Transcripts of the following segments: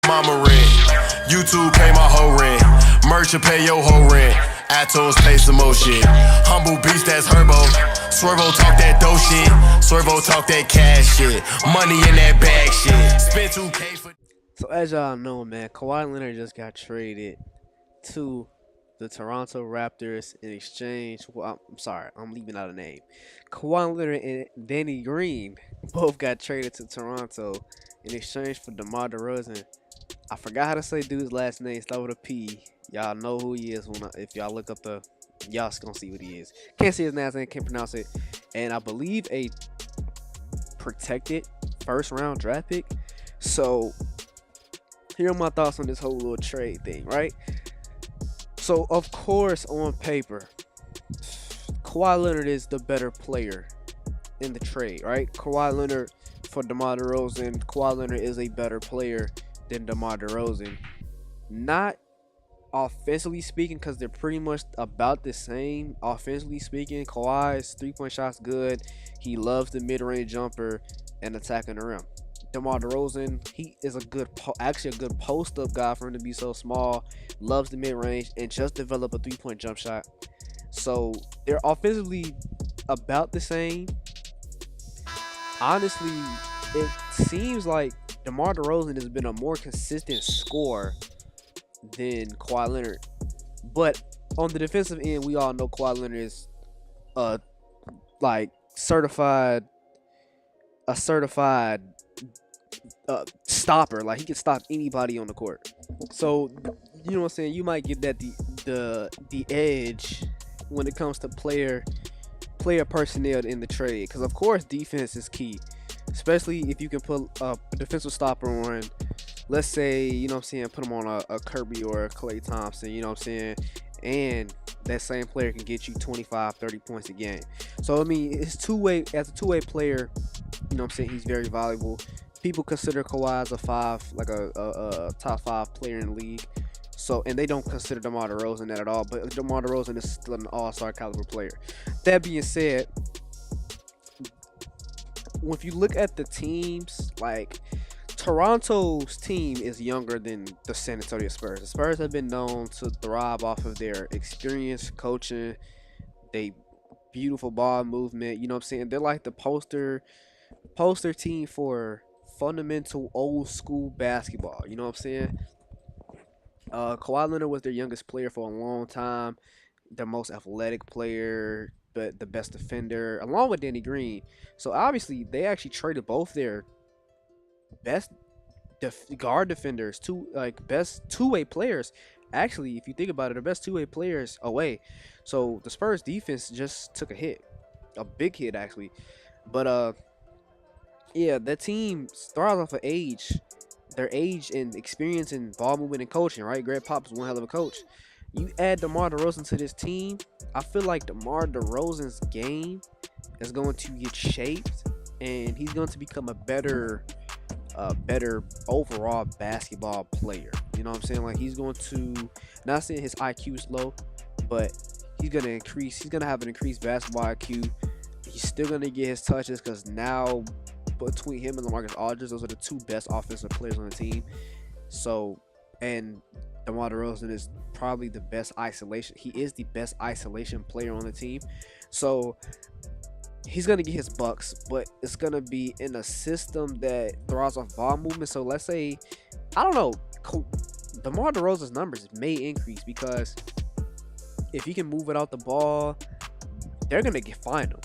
Mama rent, YouTube pay my whole rent. Merch will pay your whole rent. Atos pay some more shit. Humble beast, that's Herbo. Swervo talk that dope shit. Swervo talk that cash shit. Money in that bag shit. Spend 2K for. So as y'all know, man, Kawhi Leonard just got traded to the Toronto Raptors in exchange. Well, I'm sorry, I'm leaving out a name. Kawhi Leonard and Danny Green both got traded to Toronto in exchange for DeMar DeRozan. I forgot how to say dude's last name. Start with a P. Y'all know who he is if y'all look up y'all gonna see what he is. Can't see his last name, can't pronounce it. And I believe a protected first round draft pick. So here are my thoughts on this whole little trade thing, right? So of course, on paper, Kawhi Leonard is the better player in the trade, right? Kawhi Leonard for DeMar DeRozan. Kawhi Leonard is a better player than DeMar DeRozan. Not offensively speaking, because they're pretty much about the same. Offensively speaking, Kawhi's three-point shot's good. He loves the mid-range jumper and attacking the rim. DeMar DeRozan, he is actually a good post-up guy for him to be so small. Loves the mid-range and just develop a three-point jump shot. So they're offensively about the same. Honestly, it seems like DeMar DeRozan has been a more consistent scorer than Kawhi Leonard. But on the defensive end, we all know Kawhi Leonard is certified stopper. Like, he can stop anybody on the court. So, you know what I'm saying? You might get that the edge when it comes to player personnel in the trade, because of course defense is key, especially if you can put a defensive stopper on, let's say, you know what I'm saying, put him on a Kirby or a Klay Thompson, you know what I'm saying, and that same player can get you 25-30 points a game. So I mean, it's two-way. As a two-way player, you know what I'm saying, he's very valuable. People consider Kawhi as a top 5 player in the league. So, and they don't consider DeMar DeRozan that at all, but DeMar DeRozan is still an all-star caliber player. That being said, if you look at the teams, like Toronto's team is younger than the San Antonio Spurs. The Spurs have been known to thrive off of their experience, coaching, they beautiful ball movement. You know what I'm saying? They're like the poster team for fundamental old school basketball. You know what I'm saying? Kawhi Leonard was their youngest player for a long time, their most athletic player, but the best defender, along with Danny Green. So obviously, they actually traded both their best guard defenders, best two-way players. Actually, if you think about it, the best two-way players away. So the Spurs defense just took a big hit actually. But yeah, that team thrives off of age. Their age and experience in ball movement and coaching, right? Greg Popovich is one hell of a coach. You add DeMar DeRozan to this team, I feel like DeMar DeRozan's game is going to get shaped, and he's going to become a better overall basketball player. You know what I'm saying? Like, he's going to, not saying his IQ is low, but he's going to have an increased basketball IQ. He's still going to get his touches, because now between him and LaMarcus Aldridge, those are the two best offensive players on the team. So, and DeMar DeRozan is probably the best isolation. He is the best isolation player on the team. So he's going to get his bucks, but it's going to be in a system that throws off ball movement. So let's say, I don't know, DeMar DeRozan's numbers may increase, because if he can move it out the ball, they're going to find him.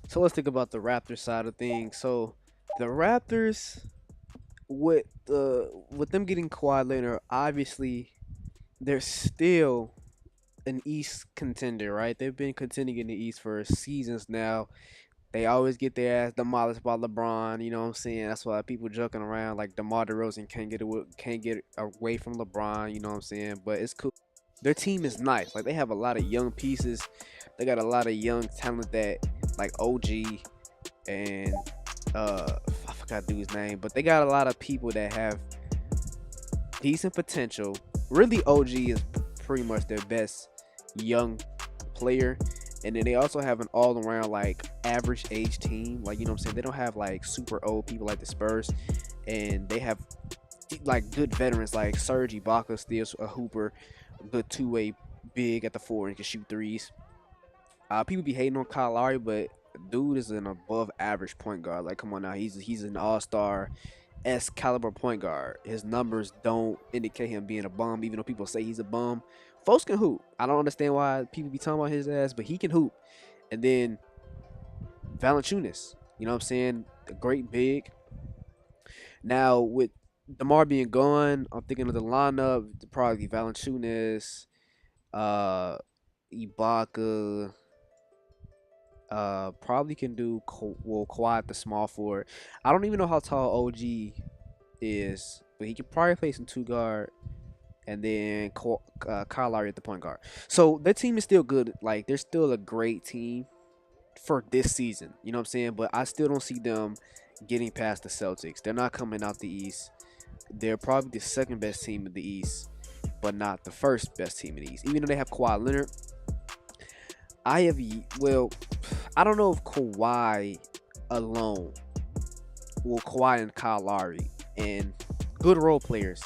So let's think about the Raptors side of things. So the Raptors, with them getting Kawhi Leonard, obviously they're still an East contender, right? They've been contending in the East for seasons now. They always get their ass demolished by LeBron. You know what I'm saying? That's why people joking around like DeMar DeRozan can't get away from LeBron. You know what I'm saying? But it's cool. Their team is nice. Like, they have a lot of young pieces. They got a lot of young talent that, like OG and I forgot dude's name, but they got a lot of people that have decent potential. Really, OG is pretty much their best young player, and then they also have an all-around like average age team. Like, you know what I'm saying? They don't have like super old people like the Spurs. and they have like good veterans like Serge Ibaka, still a hooper, good two-way big at the 4 and can shoot threes. People be hating on Kyle Lowry, but dude is an above average point guard. Like, come on now, he's an all-star S caliber point guard. His numbers don't indicate him being a bum, even though people say he's a bum. Folks can hoop. I don't understand why people be talking about his ass, but he can hoop. And then Valanciunas, you know what I'm saying? A great big. Now with DeMar being gone, I'm thinking of the lineup probably Valanciunas, Ibaka. Probably can do Kawhi at the small forward. I don't even know how tall OG is, but he can probably play some 2 guard, and then Kyle Lowry at the point guard. So their team is still good. Like, they're still a great team for this season. You know what I'm saying? But I still don't see them getting past the Celtics. They're not coming out the East. They're probably the second best team in the East, but not the first best team in the East. Even though they have Kawhi Leonard, I don't know if Kawhi alone, Kawhi and Kyle Lowry and good role players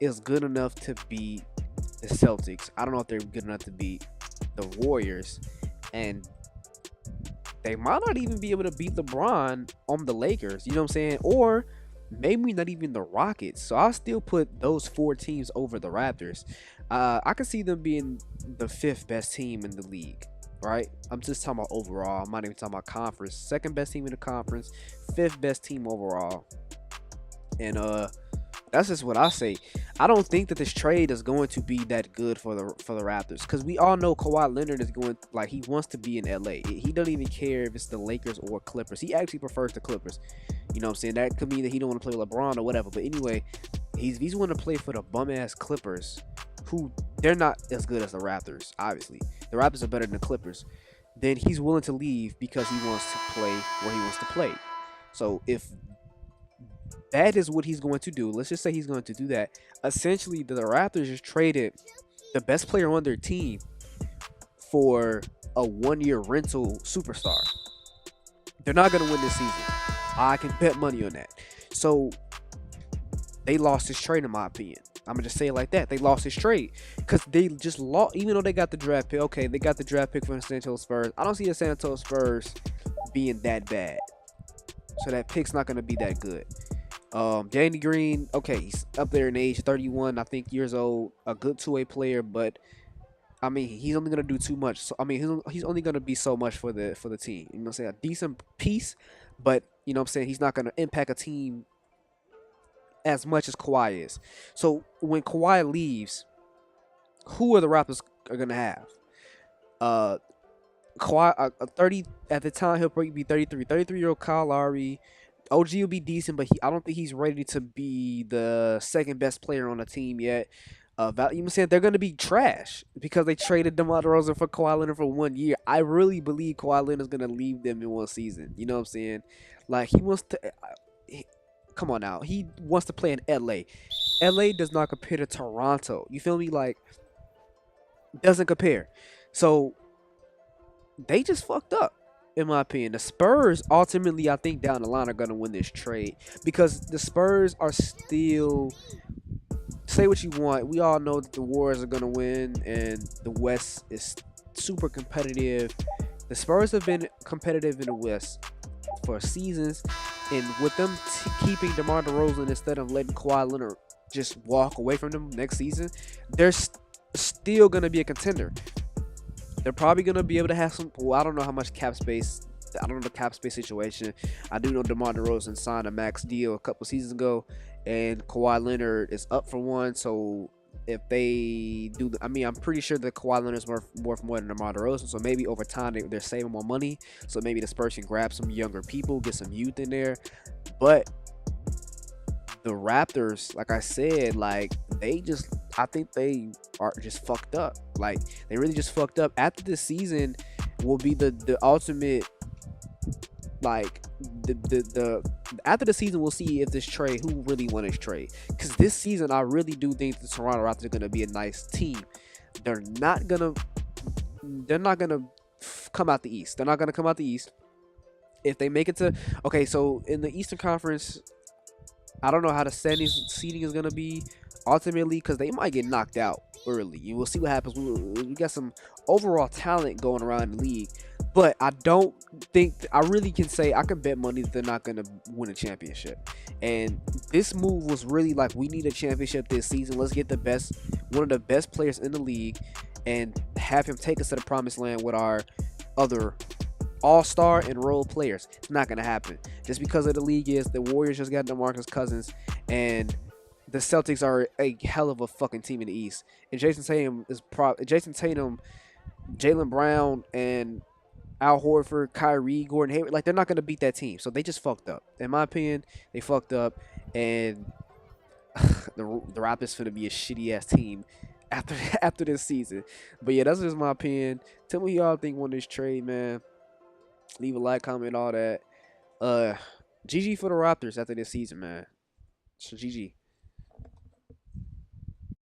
is good enough to beat the Celtics. I don't know if they're good enough to beat the Warriors, and they might not even be able to beat LeBron on the Lakers. You know what I'm saying? Or maybe not even the Rockets. So I'll still put those 4 teams over the Raptors. I can see them being the 5th best team in the league. Right? I'm just talking about overall. I'm not even talking about conference. 2nd best team in the conference, 5th best team overall. And that's just what I say. I don't think that this trade is going to be that good for the Raptors, because we all know Kawhi Leonard is going, like, he wants to be in LA. He doesn't even care if it's the Lakers or Clippers. He actually prefers the Clippers. You know what I'm saying? That could mean that he don't want to play with LeBron or whatever. But anyway, he's want to play for the bum ass Clippers, who they're not as good as the Raptors. Obviously, the Raptors are better than the Clippers. Then he's willing to leave because he wants to play where he wants to play. So if that is what he's going to do, let's just say he's going to do that. Essentially, the Raptors just traded the best player on their team for a 1-year rental superstar. They're not going to win this season. I can bet money on that. So they lost this trade, in my opinion. I'm going to just say it like that. They lost this trade because they just lost, even though they got the draft pick. Okay, they got the draft pick from the San Antonio Spurs. I don't see the San Antonio Spurs being that bad. So that pick's not going to be that good. Danny Green, okay, he's up there in age, 31, I think, years old. A good 2-way player, but I mean, he's only going to do too much. So, I mean, he's only going to be so much for the team. You know what I'm saying? A decent piece, but you know what I'm saying? He's not going to impact a team as much as Kawhi is. So when Kawhi leaves, who are the Raptors are going to have? Kawhi, 30 at the time, he'll probably be 33. 33-year-old Kyle Lowry. OG will be decent, but I don't think he's ready to be the 2nd best player on the team yet. You know what I'm saying? They're going to be trash because they traded DeMar DeRozan for Kawhi Leonard for 1 year. I really believe Kawhi Leonard is going to leave them in 1 season. You know what I'm saying? Like, he wants to... come on now. He wants to play in LA. LA does not compare to Toronto. You feel me? Like, doesn't compare. So, they just fucked up, in my opinion. The Spurs, ultimately, I think down the line are going to win this trade because the Spurs are still... Say what you want. We all know that the Warriors are going to win and the West is super competitive. The Spurs have been competitive in the West for seasons, and with them keeping DeMar DeRozan instead of letting Kawhi Leonard just walk away from them next season, they're still going to be a contender. They're probably going to be able to have some... Well, I don't know how much cap space... I don't know the cap space situation. I do know DeMar DeRozan signed a max deal a couple seasons ago, and Kawhi Leonard is up for one. So if they do... I mean, I'm pretty sure that Kawhi Leonard is worth more than DeMar DeRozan. So maybe over time they're saving more money. So maybe the Spurs can grab some younger people, get some youth in there. But the Raptors, like I said, like I think they are just fucked up. Like, they really just fucked up. After this season will be the ultimate, like, after the season we'll see if this trade, who really won this trade. Because this season I really do think the Toronto Raptors are going to be a nice team. They're not gonna come out the East. They're not gonna come out the East. If they make it to... Okay, so in the Eastern Conference, I don't know how the seeding is gonna be ultimately because they might get knocked out early. You will see what happens. We got some overall talent going around the league, but I don't think I really can say I can bet money that they're not gonna win a championship. And this move was really like we need a championship this season. Let's get one of the best players in the league, and have him take us to the promised land with our other all-star and role players. It's not gonna happen just because of the league is the Warriors just got DeMarcus Cousins, and the Celtics are a hell of a fucking team in the East. And Jason Tatum, Jalen Brown, and Al Horford, Kyrie, Gordon Hayward, like they're not gonna beat that team. So they just fucked up. In my opinion, they fucked up, and the Raptors finna be a shitty ass team after after this season. But yeah, that's just my opinion. Tell me who y'all think won this trade, man. Leave a like, comment, all that. GG for the Raptors after this season, man. So GG.